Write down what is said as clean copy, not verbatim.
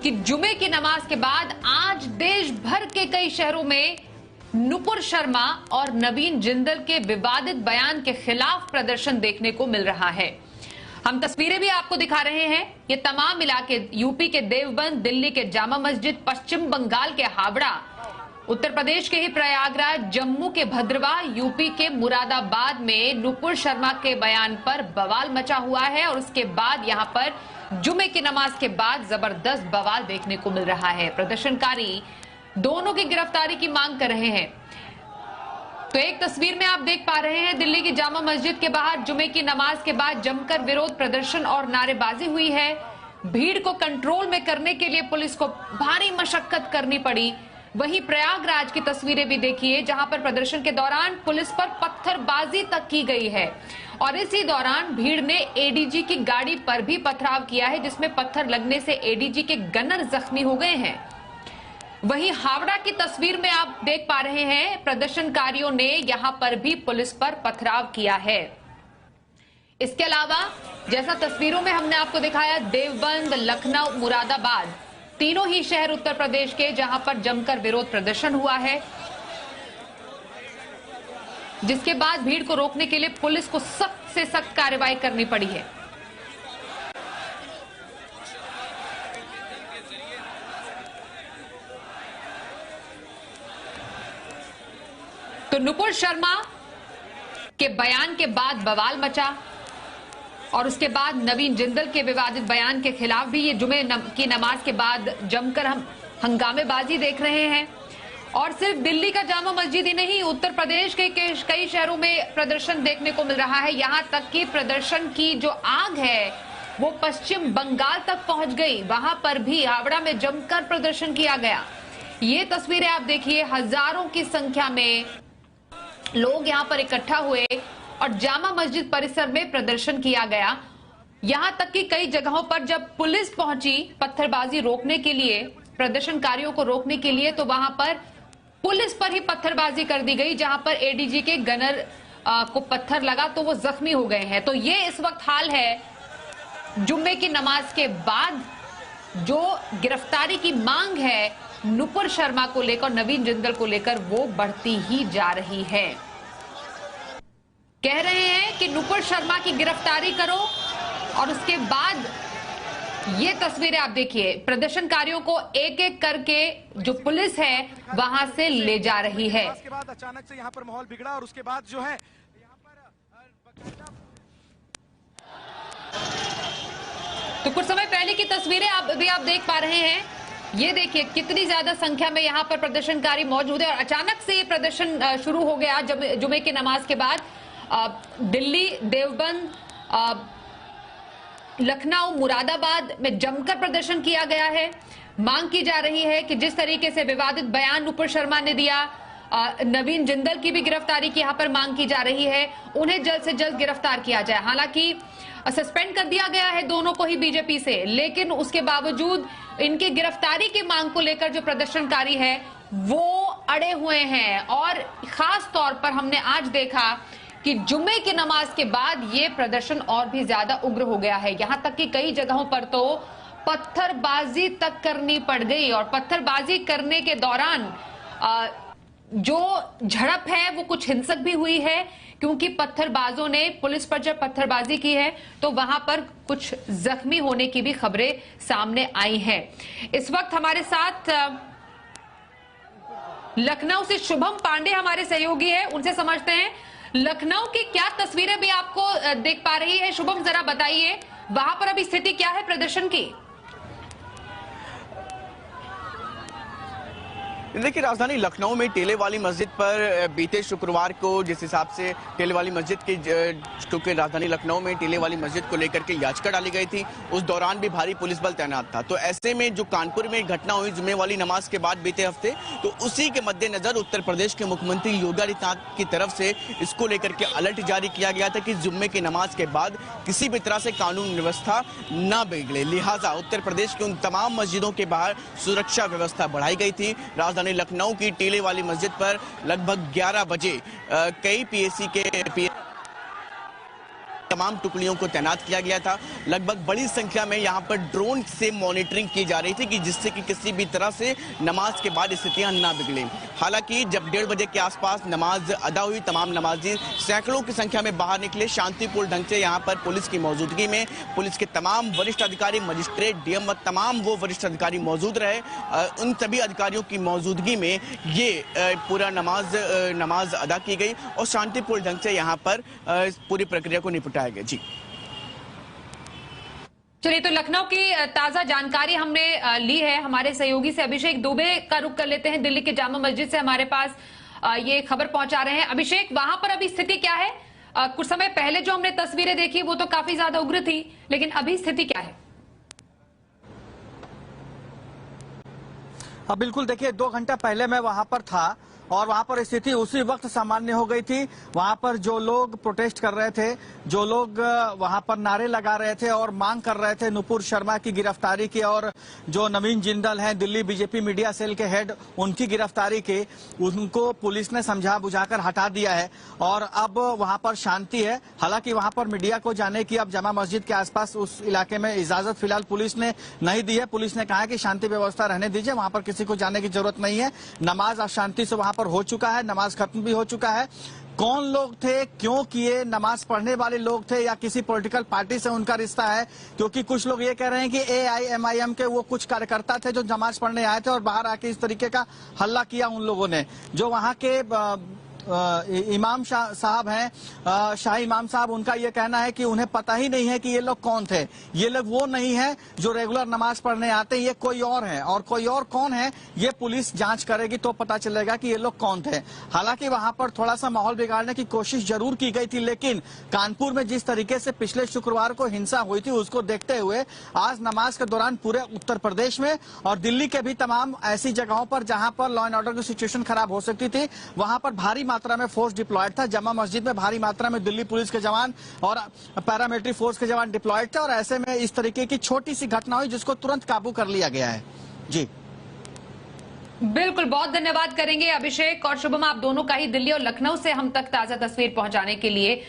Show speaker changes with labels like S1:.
S1: कि जुमे की नमाज के बाद आज देश भर के कई शहरों में नुपुर शर्मा और नवीन जिंदल के विवादित बयान के खिलाफ प्रदर्शन देखने को मिल रहा है। हम तस्वीरें भी आपको दिखा रहे हैं। ये तमाम इलाके यूपी के देवबंद, दिल्ली के जामा मस्जिद, पश्चिम बंगाल के हावड़ा, उत्तर प्रदेश के ही प्रयागराज, जम्मू के भद्रवाह, यूपी के मुरादाबाद में नुपुर शर्मा के बयान पर बवाल मचा हुआ है और उसके बाद यहां पर जुमे की नमाज के बाद जबरदस्त बवाल देखने को मिल रहा है। प्रदर्शनकारी दोनों की गिरफ्तारी की मांग कर रहे हैं। तो एक तस्वीर में आप देख पा रहे हैं दिल्ली की जामा मस्जिद के बाहर जुमे की नमाज के बाद जमकर विरोध प्रदर्शन और नारेबाजी हुई है। भीड़ को कंट्रोल में करने के लिए पुलिस को भारी मशक्कत करनी पड़ी। वहीं प्रयागराज की तस्वीरें भी देखिए, जहां पर प्रदर्शन के दौरान पुलिस पर पत्थरबाजी तक की गई है और इसी दौरान भीड़ ने एडीजी की गाड़ी पर भी पथराव किया है, जिसमें पत्थर लगने से एडीजी के गनर जख्मी हो गए हैं। वहीं हावड़ा की तस्वीर में आप देख पा रहे हैं, प्रदर्शनकारियों ने यहां पर भी पुलिस पर पथराव किया है। इसके अलावा जैसा तस्वीरों में हमने आपको दिखाया, देवबंद, लखनऊ, मुरादाबाद, तीनों ही शहर उत्तर प्रदेश के, जहां पर जमकर विरोध प्रदर्शन हुआ है, जिसके बाद भीड़ को रोकने के लिए पुलिस को सख्त से सख्त कार्रवाई करनी पड़ी है। तो नुपुर शर्मा के बयान के बाद बवाल मचा और उसके बाद नवीन जिंदल के विवादित बयान के खिलाफ भी ये जुमे की नमाज के बाद जमकर हम हंगामेबाजी देख रहे हैं। और सिर्फ दिल्ली का जामा मस्जिद ही नहीं, उत्तर प्रदेश के कई शहरों में प्रदर्शन देखने को मिल रहा है। यहां तक कि प्रदर्शन की जो आग है वो पश्चिम बंगाल तक पहुंच गई। वहां पर भी हावड़ा में जमकर प्रदर्शन किया गया। ये तस्वीरें आप देखिए, हजारों की संख्या में लोग यहां पर इकट्ठा हुए और जामा मस्जिद परिसर में प्रदर्शन किया गया। यहां तक कि कई जगहों पर जब पुलिस पहुंची पत्थरबाजी रोकने के लिए, प्रदर्शनकारियों को रोकने के लिए, तो वहां पर पुलिस पर ही पत्थरबाजी कर दी गई, जहां पर एडीजी के गनर को पत्थर लगा तो वो जख्मी हो गए हैं। तो ये इस वक्त हाल है। जुम्मे की नमाज के बाद जो गिरफ्तारी की मांग है नुपुर शर्मा को लेकर, नवीन जिंदल को लेकर, वो बढ़ती ही जा रही है। कह रहे हैं कि नुपुर शर्मा की गिरफ्तारी करो और उसके बाद ये तस्वीरें आप देखिए, प्रदर्शनकारियों को एक एक करके जो पुलिस है वहां से ले जा रही है।
S2: उसके बाद अचानक से यहाँ पर माहौल बिगड़ा और उसके बाद जो है यहाँ पर
S1: तो कुछ समय पहले की तस्वीरें आप देख पा रहे हैं। ये देखिए कितनी ज्यादा संख्या में यहाँ पर प्रदर्शनकारी मौजूद है और अचानक से ये प्रदर्शन शुरू हो गया। जब जुमे की नमाज के बाद दिल्ली, देवबंद, लखनऊ, मुरादाबाद में जमकर प्रदर्शन किया गया है। मांग की जा रही है कि जिस तरीके से विवादित बयान नुपुर शर्मा ने दिया, नवीन जिंदल की भी गिरफ्तारी की यहां पर मांग की जा रही है। उन्हें जल्द से जल्द गिरफ्तार किया जाए। हालांकि सस्पेंड कर दिया गया है दोनों को ही बीजेपी से, लेकिन उसके बावजूद इनकी गिरफ्तारी की मांग को लेकर जो प्रदर्शनकारी है वो अड़े हुए हैं। और खास तौर पर हमने आज देखा कि जुम्मे की नमाज के बाद ये प्रदर्शन और भी ज्यादा उग्र हो गया है। यहां तक कि कई जगहों पर तो पत्थरबाजी तक करनी पड़ गई और पत्थरबाजी करने के दौरान जो झड़प है वो कुछ हिंसक भी हुई है, क्योंकि पत्थरबाजों ने पुलिस पर जब पत्थरबाजी की है तो वहां पर कुछ जख्मी होने की भी खबरें सामने आई हैं। इस वक्त हमारे साथ लखनऊ से शुभम पांडे हमारे सहयोगी है, उनसे समझते हैं लखनऊ की क्या तस्वीरें भी आपको देख पा रही है। शुभम, जरा बताइए वहां पर अभी स्थिति क्या है प्रदर्शन की?
S3: देखिए, राजधानी लखनऊ में टेले वाली मस्जिद पर बीते शुक्रवार को जिस हिसाब से टेले वाली मस्जिद की, क्योंकि राजधानी लखनऊ में टेले वाली मस्जिद को लेकर के याचिका डाली गई थी, उस दौरान भी भारी पुलिस बल तैनात था। तो ऐसे में जो कानपुर में घटना हुई जुम्मे वाली नमाज के बाद बीते हफ्ते, तो उसी के मद्देनजर उत्तर प्रदेश के मुख्यमंत्री योगी आदित्यनाथ की तरफ से इसको लेकर के अलर्ट जारी किया गया था कि जुम्मे की नमाज के बाद किसी भी तरह से कानून व्यवस्था न बिगड़े। लिहाजा उत्तर प्रदेश की उन तमाम मस्जिदों के बाहर सुरक्षा व्यवस्था बढ़ाई गई थी। राजधानी लखनऊ की टेले वाली मस्जिद पर लगभग 11 बजे कई पीएसी के तमाम टुकड़ियों को तैनात किया गया था। लगभग बड़ी संख्या में यहाँ पर ड्रोन से मॉनिटरिंग की जा रही थी कि जिससे कि किसी भी तरह से नमाज के बाद स्थितियां ना बिगड़े। हालांकि जब 1:30 बजे के आसपास नमाज अदा हुई, तमाम नमाजी सैकड़ों की संख्या में बाहर निकले। शांतिपूर्ण ढंग से यहाँ पर पुलिस की मौजूदगी में पुलिस के तमाम वरिष्ठ अधिकारी, मजिस्ट्रेट, डीएम, तमाम वो वरिष्ठ अधिकारी मौजूद रहे। उन सभी अधिकारियों की मौजूदगी में ये पूरा नमाज अदा की गई और शांतिपूर्ण ढंग से यहाँ पर पूरी प्रक्रिया को निपटाया गया। जी
S1: चलिए, तो लखनऊ की ताजा जानकारी हमने ली है हमारे सहयोगी से। अभिषेक दुबे का रुख कर लेते हैं। दिल्ली के जामा मस्जिद से हमारे पास ये खबर पहुंचा रहे हैं। अभिषेक, वहां पर अभी स्थिति क्या है? कुछ समय पहले जो हमने तस्वीरें देखी वो तो काफी ज्यादा उग्र थी, लेकिन अभी स्थिति क्या है?
S4: बिल्कुल, देखिए 2 घंटा पहले मैं वहां पर था और वहां पर स्थिति उसी वक्त सामान्य हो गई थी। वहां पर जो लोग प्रोटेस्ट कर रहे थे, जो लोग वहां पर नारे लगा रहे थे और मांग कर रहे थे नुपुर शर्मा की गिरफ्तारी की और जो नवीन जिंदल हैं दिल्ली बीजेपी मीडिया सेल के हेड, उनकी गिरफ्तारी की, उनको पुलिस ने समझा बुझाकर हटा दिया है और अब वहां पर शांति है। हालांकि वहां पर मीडिया को जाने की अब जामा मस्जिद के आसपास उस इलाके में इजाजत फिलहाल पुलिस ने नहीं दी है। पुलिस ने कहा है कि शांति व्यवस्था रहने दीजिए, वहां पर किसी को जाने की जरूरत नहीं है। नमाज अब शांति से वहां पर हो चुका है, नमाज खत्म भी हो चुका है। कौन लोग थे, क्यों किए, नमाज पढ़ने वाले लोग थे या किसी पॉलिटिकल पार्टी से उनका रिश्ता है? क्योंकि कुछ लोग ये कह रहे हैं कि AIMIM के वो कुछ कार्यकर्ता थे जो नमाज पढ़ने आए थे और बाहर आके इस तरीके का हल्ला किया उन लोगों ने। जो वहां के इमाम साहब हैं, शाही इमाम साहब, उनका ये कहना है कि उन्हें पता ही नहीं है कि ये लोग कौन थे। ये लोग वो नहीं है जो रेगुलर नमाज पढ़ने आते, ये कोई और है और कोई और कौन है ये पुलिस जांच करेगी तो पता चलेगा कि ये लोग कौन थे। हालांकि वहां पर थोड़ा सा माहौल बिगाड़ने की कोशिश जरूर की गई थी, लेकिन कानपुर में जिस तरीके से पिछले शुक्रवार को हिंसा हुई थी उसको देखते हुए आज नमाज के दौरान पूरे उत्तर प्रदेश में और दिल्ली के भी तमाम ऐसी जगहों पर जहां पर लॉ एंड ऑर्डर की सिचुएशन खराब हो सकती थी, वहां पर भारी मात्रा में फोर्स डिप्लॉयड था। जामा मस्जिद में भारी मात्रा में दिल्ली पुलिस के जवान और पैरामिलिट्री फोर्स के जवान डिप्लॉयड थे और ऐसे में इस तरीके की छोटी सी घटना हुई जिसको तुरंत काबू कर लिया गया है। जी
S1: बिल्कुल, बहुत धन्यवाद करेंगे अभिषेक और शुभम, आप दोनों का ही दिल्ली और लखनऊ से हम तक ताजा तस्वीर पहुंचाने के लिए।